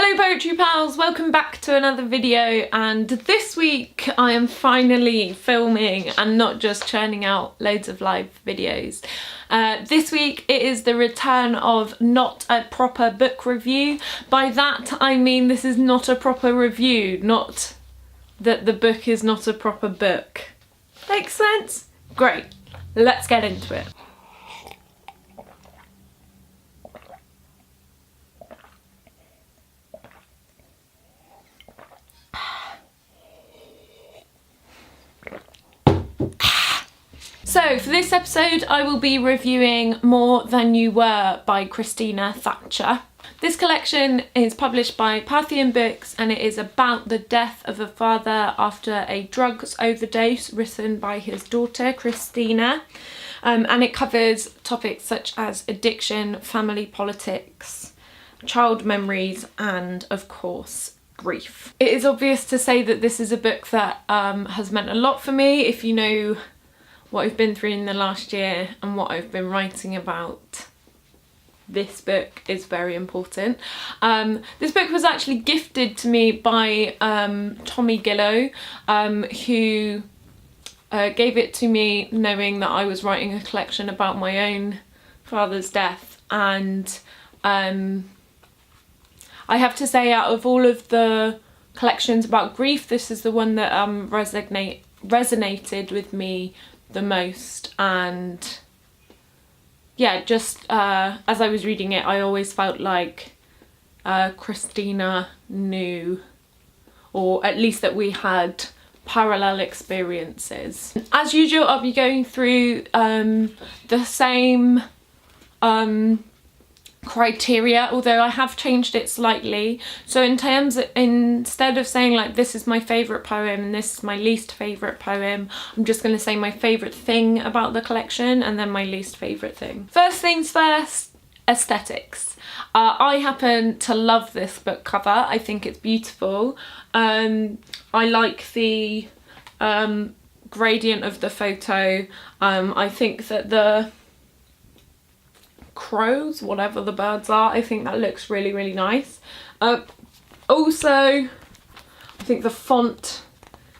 Hello Poetry Pals, welcome back to another video, and this week I am finally filming and not just churning out loads of live videos. This week it is the return of not a proper book review. By that I mean this is not a proper review, not that the book is not a proper book. Makes sense? Great, let's get into it. So for this episode I will be reviewing More Than You Were by Christina Thatcher. This collection is published by Parthian Books and it is about the death of a father after a drugs overdose, written by his daughter Christina. And it covers topics such as addiction, family politics, child memories and of course grief. It is obvious to say that this is a book that has meant a lot for me. If you know what I've been through in the last year and what I've been writing about, this book is very important. This book was actually gifted to me by Tommy Gillow, who gave it to me knowing that I was writing a collection about my own father's death. And I have to say, out of all of the collections about grief, this is the one that resonated with me the most. And yeah, just as I was reading it, I always felt like Christina knew, or at least that we had parallel experiences. As usual, I'll be going through the same criteria, although I have changed it slightly. So in terms of, instead of saying like this is my favourite poem and this is my least favourite poem, I'm just going to say my favourite thing about the collection and then my least favourite thing. First things first, aesthetics. I happen to love this book cover. I think it's beautiful. I like the gradient of the photo. I think that the crows, whatever the birds are, I think that looks really, really nice. Also, I think the font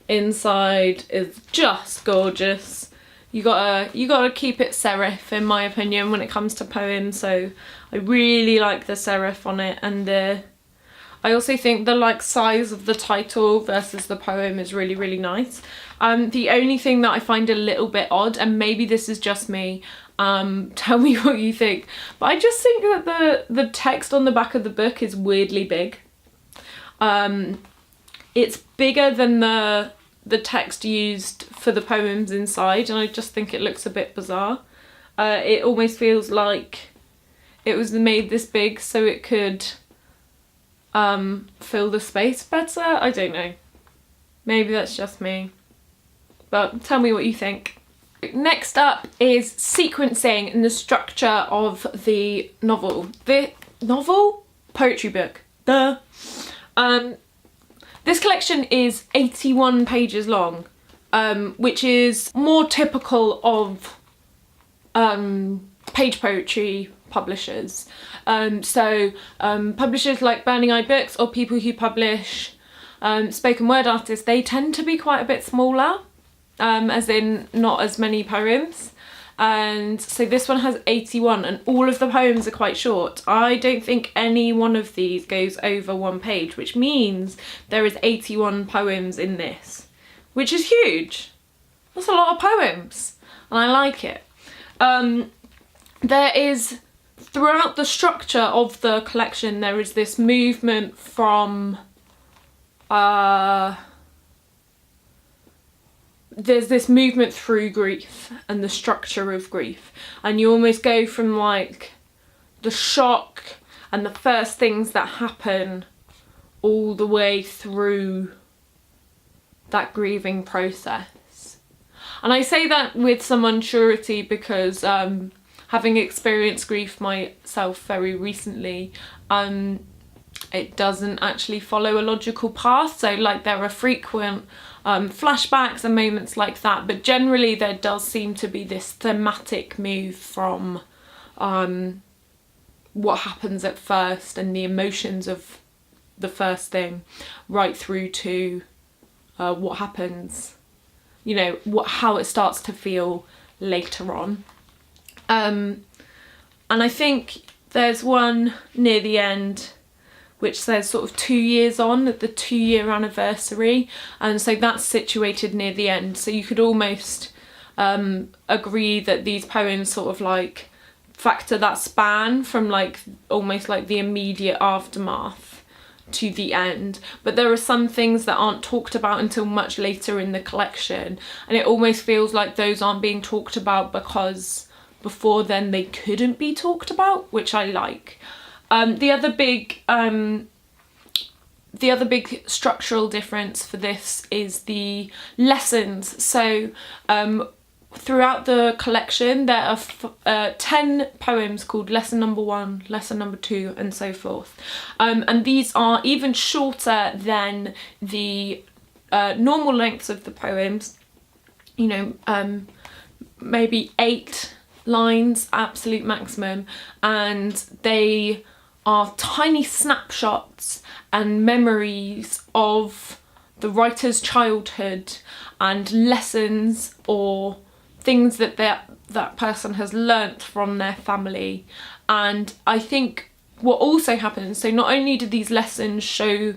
inside is just gorgeous. You gotta keep it serif, in my opinion, when it comes to poems. So I really like the serif on it, and I also think the like size of the title versus the poem is really, really nice. The only thing that I find a little bit odd, and maybe this is just me, tell me what you think, but I just think that the text on the back of the book is weirdly big. It's bigger than the text used for the poems inside, and I just think it looks a bit bizarre. It almost feels like it was made this big so it could fill the space better. I don't know. Maybe that's just me. But tell me what you think. Next up is sequencing and the structure of the novel. The novel? Poetry book. Duh. This collection is 81 pages long, which is more typical of page poetry publishers. Publishers like Burning Eye Books or people who publish spoken word artists, they tend to be quite a bit smaller. As in not as many poems, and so this one has 81 and all of the poems are quite short. I don't think any one of these goes over one page, which means there is 81 poems in this, which is huge. That's a lot of poems and I like it. There is, throughout the structure of the collection, there is this movement from there's this movement through grief and the structure of grief, and you almost go from like the shock and the first things that happen all the way through that grieving process. And I say that with some unsurety because having experienced grief myself very recently, it doesn't actually follow a logical path. So like there are frequent flashbacks and moments like that, but generally there does seem to be this thematic move from what happens at first and the emotions of the first thing, right through to what happens, you know, how it starts to feel later on. And I think there's one near the end which says sort of 2 years on, at the 2-year anniversary, and so that's situated near the end. So you could almost agree that these poems sort of like factor that span from like almost like the immediate aftermath to the end. But there are some things that aren't talked about until much later in the collection, and it almost feels like those aren't being talked about because before then they couldn't be talked about, which I like. The other big structural difference for this is the lessons. So throughout the collection there are 10 poems called lesson number 1, lesson number 2, and so forth. And these are even shorter than the normal lengths of the poems, you know, maybe 8 lines absolute maximum, and they are tiny snapshots and memories of the writer's childhood and lessons or things that that person has learnt from their family. And I think what also happens, so not only do these lessons show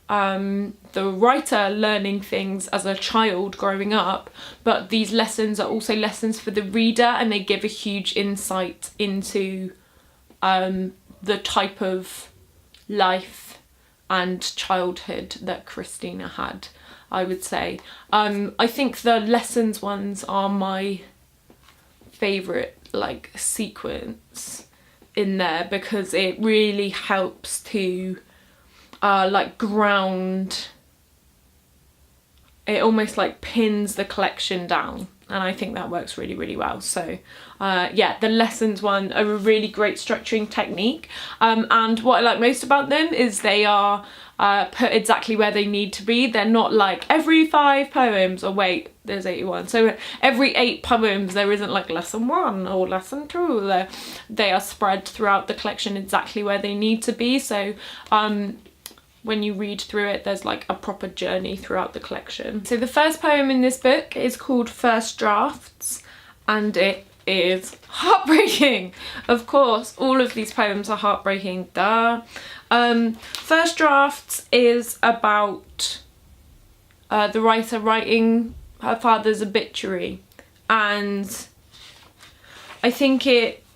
the writer learning things as a child growing up, but these lessons are also lessons for the reader, and they give a huge insight into the type of life and childhood that Christina had, I would say. I think the lessons ones are my favourite like sequence in there, because it really helps to like ground, it almost like pins the collection down, and I think that works really, really well. So yeah, the lessons one are a really great structuring technique, and what I like most about them is they are put exactly where they need to be. They're not like every 5 poems, or wait, there's 81, so every 8 poems there isn't like lesson 1 or lesson 2. They are spread throughout the collection exactly where they need to be. So when you read through it, there's like a proper journey throughout the collection. So the first poem in this book is called First Drafts, and it is heartbreaking. Of course, all of these poems are heartbreaking, duh. First Drafts is about the writer writing her father's obituary, and I think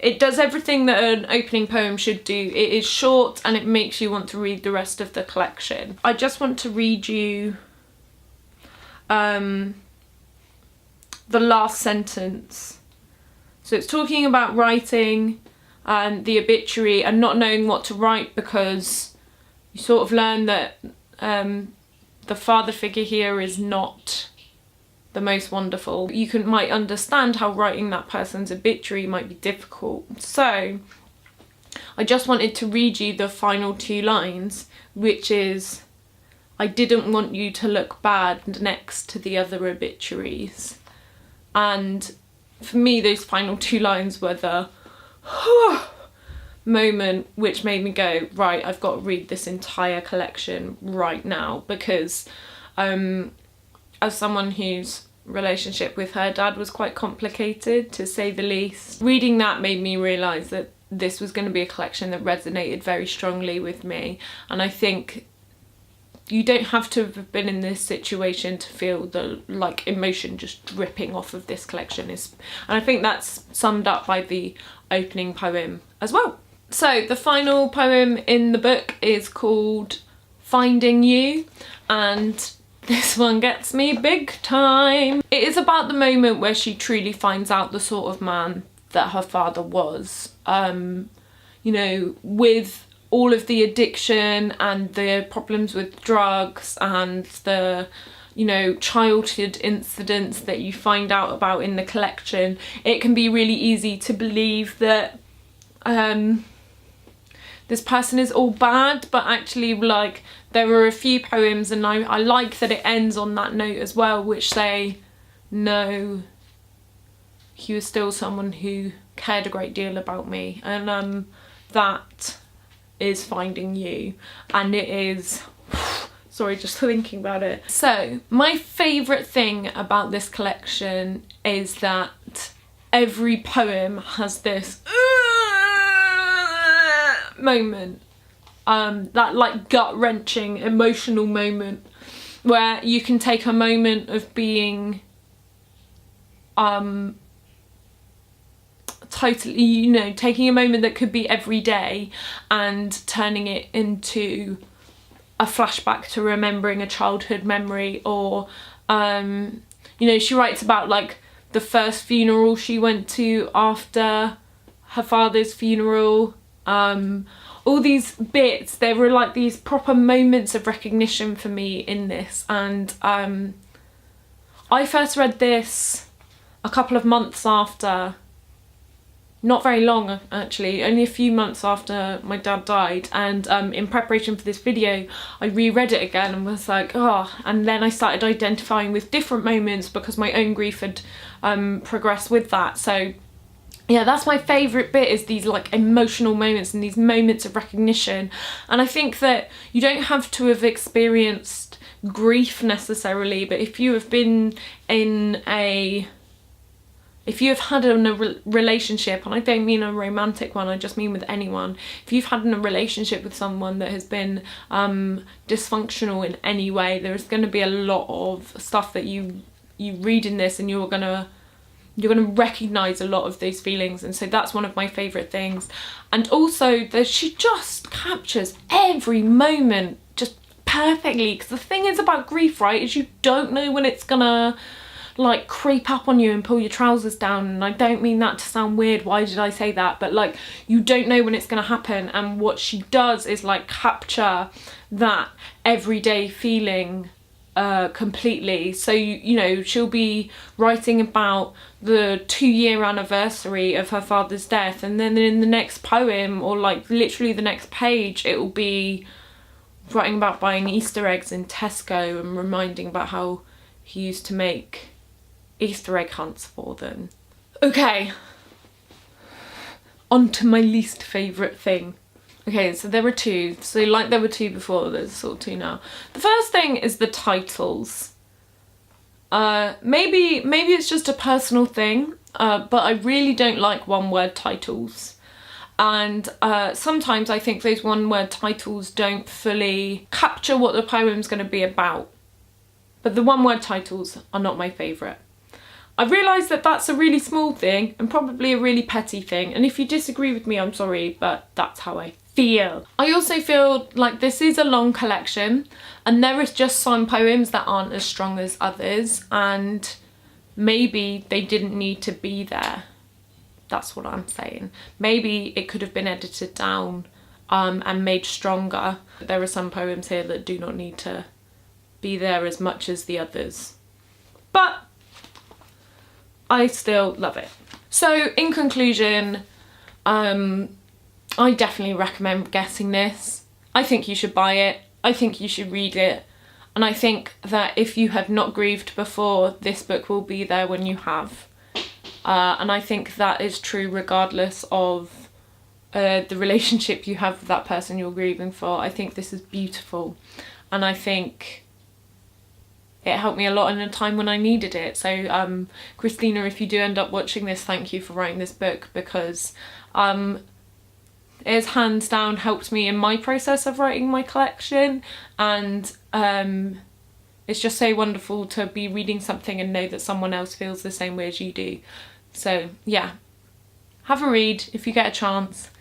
it does everything that an opening poem should do. It is short and it makes you want to read the rest of the collection. I just want to read you the last sentence. So it's talking about writing the obituary and not knowing what to write, because you sort of learn that the father figure here is not the most wonderful. You might understand how writing that person's obituary might be difficult. So I just wanted to read you the final 2 lines, which is, I didn't want you to look bad next to the other obituaries. And for me, those final 2 lines were the moment which made me go, right, I've got to read this entire collection right now, because as someone whose relationship with her dad was quite complicated, to say the least, reading that made me realise that this was going to be a collection that resonated very strongly with me. And I think you don't have to have been in this situation to feel the like emotion just dripping off of this collection. And I think that's summed up by the opening poem as well. So the final poem in the book is called Finding You, and this one gets me big time. It is about the moment where she truly finds out the sort of man that her father was. You know, with all of the addiction and the problems with drugs and the, you know, childhood incidents that you find out about in the collection, it can be really easy to believe that this person is all bad, but actually, like, there were a few poems, and I like that it ends on that note as well, which say, no, he was still someone who cared a great deal about me. And that is finding you, and it is, sorry, just thinking about it. So my favourite thing about this collection is that every poem has this moment, that like gut-wrenching emotional moment where you can take a moment of being totally, you know, taking a moment that could be every day and turning it into a flashback to remembering a childhood memory, or you know, she writes about like the first funeral she went to after her father's funeral. All these bits, there were like these proper moments of recognition for me in this, and I first read this a couple of months after, not very long actually, only a few months after my dad died, and in preparation for this video I reread it again and was like, oh, and then I started identifying with different moments because my own grief had progressed with that. So yeah, that's my favourite bit, is these like emotional moments and these moments of recognition. And I think that you don't have to have experienced grief necessarily, but if you have been in a, if you have had a relationship, and I don't mean a romantic one, I just mean with anyone, if you've had a relationship with someone that has been dysfunctional in any way, there's going to be a lot of stuff that you read in this, and you're gonna recognise a lot of those feelings. And so that's one of my favourite things. And also that she just captures every moment just perfectly, because the thing is about grief, right, is you don't know when it's gonna like creep up on you and pull your trousers down. And I don't mean that to sound weird, why did I say that, but like, you don't know when it's gonna happen. And what she does is like capture that everyday feeling completely. So you know, she'll be writing about the 2-year anniversary of her father's death, and then in the next poem, or like literally the next page, it will be writing about buying Easter eggs in Tesco and reminding about how he used to make Easter egg hunts for them. Okay, on to my least favourite thing. Okay, so there were two. So like there were two before, there's sort of two now. The first thing is the titles. Maybe it's just a personal thing, but I really don't like one-word titles. And sometimes I think those one-word titles don't fully capture what the poem's going to be about. But the one-word titles are not my favourite. I realise that that's a really small thing and probably a really petty thing, and if you disagree with me, I'm sorry, but that's how I feel. I also feel like this is a long collection, and there is just some poems that aren't as strong as others, and maybe they didn't need to be there. That's what I'm saying. Maybe it could have been edited down and made stronger. There are some poems here that do not need to be there as much as the others, but I still love it. So in conclusion, I definitely recommend getting this. I think you should buy it. I think you should read it. And I think that if you have not grieved before, this book will be there when you have. And I think that is true regardless of the relationship you have with that person you're grieving for. I think this is beautiful. And I think it helped me a lot in a time when I needed it. So Christina, if you do end up watching this, thank you for writing this book, because it has hands down helped me in my process of writing my collection. And it's just so wonderful to be reading something and know that someone else feels the same way as you do. So yeah, have a read if you get a chance.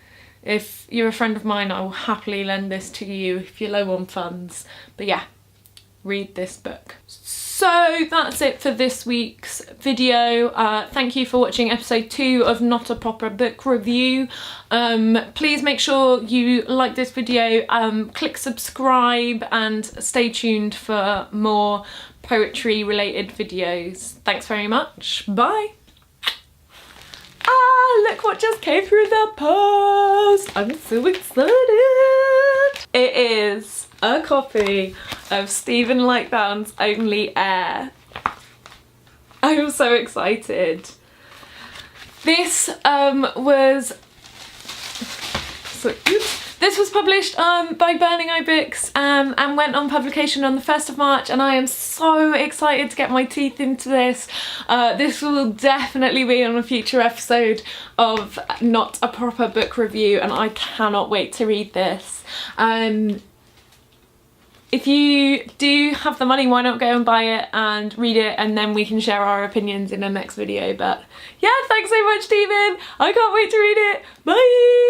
If you're a friend of mine, I will happily lend this to you if you're low on funds. But yeah, read this book. So that's it for this week's video. Thank you for watching episode 2 of Not a Proper Book Review. Please make sure you like this video, click subscribe, and stay tuned for more poetry related videos. Thanks very much. Bye. Ah, look what just came through the post. I'm so excited. It is a copy of Stephen Lightbound's Only Air. I'm so excited. This was so oops. This was published by Burning Eye Books and went on publication on the 1st of March, and I am so excited to get my teeth into this. This will definitely be on a future episode of Not a Proper Book Review, and I cannot wait to read this. If you do have the money, why not go and buy it and read it, and then we can share our opinions in the next video. But yeah, thanks so much, David. I can't wait to read it. Bye!